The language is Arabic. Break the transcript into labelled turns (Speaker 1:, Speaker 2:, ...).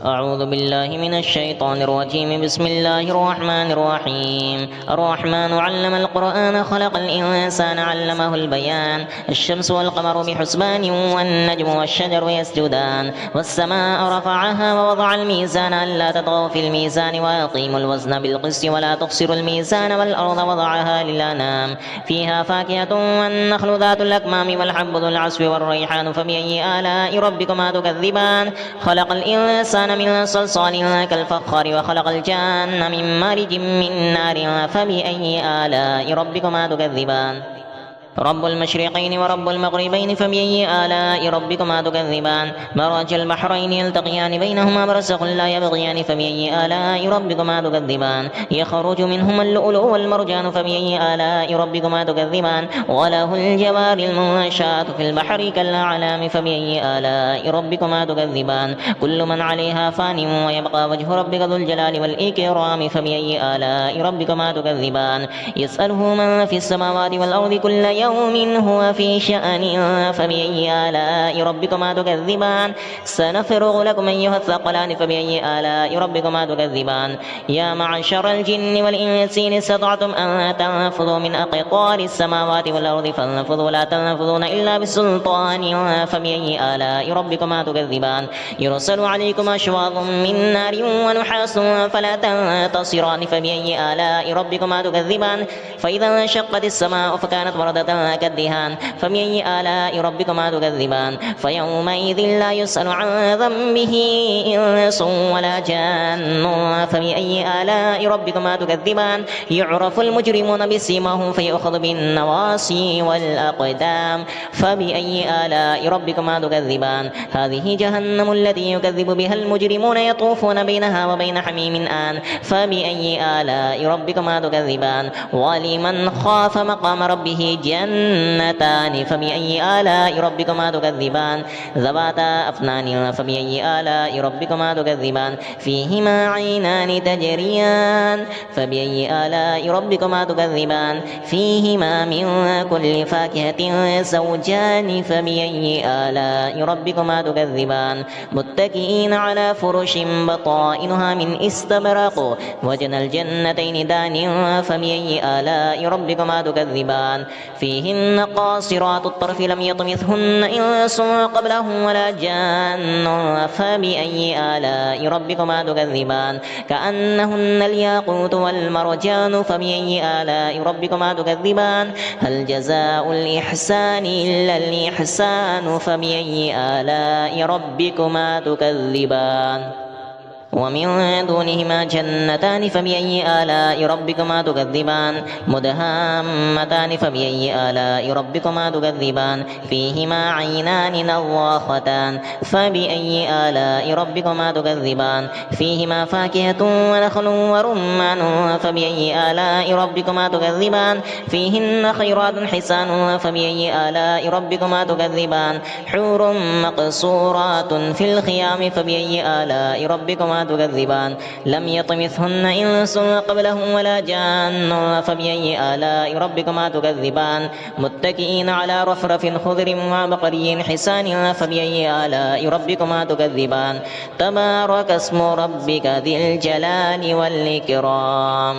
Speaker 1: أعوذ بالله من الشيطان الرجيم. بسم الله الرحمن الرحيم. الرحمن علم القرآن خلق الإنسان علمه البيان. الشمس والقمر بحسبان والنجم والشجر يسجدان والسماء رفعها ووضع الميزان ألا تطغوا في الميزان وأقيموا الوزن بالقسط ولا تخسروا الميزان والأرض وضعها للأنام فيها فاكهة والنخل ذات الأكمام والحب ذو العصف والريحان فبأي آلاء ربكما تكذبان. خلق الإنسان من صلصال كالفخار وخلق الجان من مارج من نار فبأي آلاء ربكما تكذبان. رب المشرقين ورب المغربين فبأي آلاء ربكما تكذبان. مرج البحرين يلتقيان بينهما برزخ لا يبغيان فبأي آلاء ربكما تكذبان. يخرج منهما اللؤلؤ والمرجان فبأي آلاء ربكما تكذبان. وله الجوار المنشآت في البحر كالأعلام فبأي آلاء ربكما تكذبان. كل من عليها فان ويبقى وجه ربك ذو الجلال والإكرام فبأي آلاء ربكما تكذبان. يسأله من في السماوات والأرض كل يوم هو في شأن فبأي آلاء ربكما تكذبان. سنفرغ لكم أيها الثقلان فبأي آلاء ربكما تكذبان. يا معشر الجن والإنس إن استطعتم أن تنفذوا من أقطار السماوات والأرض فانفذوا لا تنفذون إلا بسلطان فبأي آلاء ربكما تكذبان. يرسل عليكم أشواظ من نار ونحاس فلا تنتصران فبأي آلاء ربكما تكذبان. فإذا انشقت السماء فكانت وردة كالدهان فبأي آلاء ربكما تكذبان. فيومئذ لا يسأل عن ذنبه إنس ولا جان فبأي آلاء ربكما تكذبان. يعرف المجرمون بسيماهم فيؤخذ بالنواصي والأقدام فبأي آلاء ربكما تكذبان. هذه جهنم التي يكذب بها المجرمون يطوفون بينها وبين حميم آن فبأي آلاء ربكما تكذبان. ولمن خاف مقام ربه جنتان فبأي آلاء ربكما تكذبان. ذواتا أفنان فبأي آلاء ربكما تكذبان. فيهما عينان تجريان فبأي آلاء ربكما تكذبان. فيهما من كل فاكهة زوجان فبأي آلاء ربكما تكذبان. متكئين على فرش بطائنها من استبرق وجنى الجنتين دان فبأي آلاء ربكما تكذبان. فيهن قاصرات الطرف لم يطمثهن إنس قبلهم ولا جان فبأي آلاء ربكما تكذبان. كأنهن الياقوت والمرجان فبأي آلاء ربكما تكذبان. هل جزاء الإحسان إلا الإحسان فبأي آلاء ربكما تكذبان. ومن دونهما جنتان فبأي آلاء ربكما تكذبان. مدهامتان فبأي آلاء ربكما تكذبان. فيهما عينان نضاختان فبأي آلاء ربكما تكذبان. فيهما فاكهة ونخل ورمان فبأي آلاء ربكما تكذبان. فيهن خيرات حسان فبأي آلاء ربكما تكذبان. حور مقصورات في الخيام فبأي آلاء ربكما تكذبان. لم يطمثهن إنس قبلهم ولا جان فبأي آلاء ربكما تكذبان. متكئين على رفرف خضر وعبقري حسان فبأي آلاء ربكما تكذبان. تبارك اسم ربك ذي الجلال والإكرام.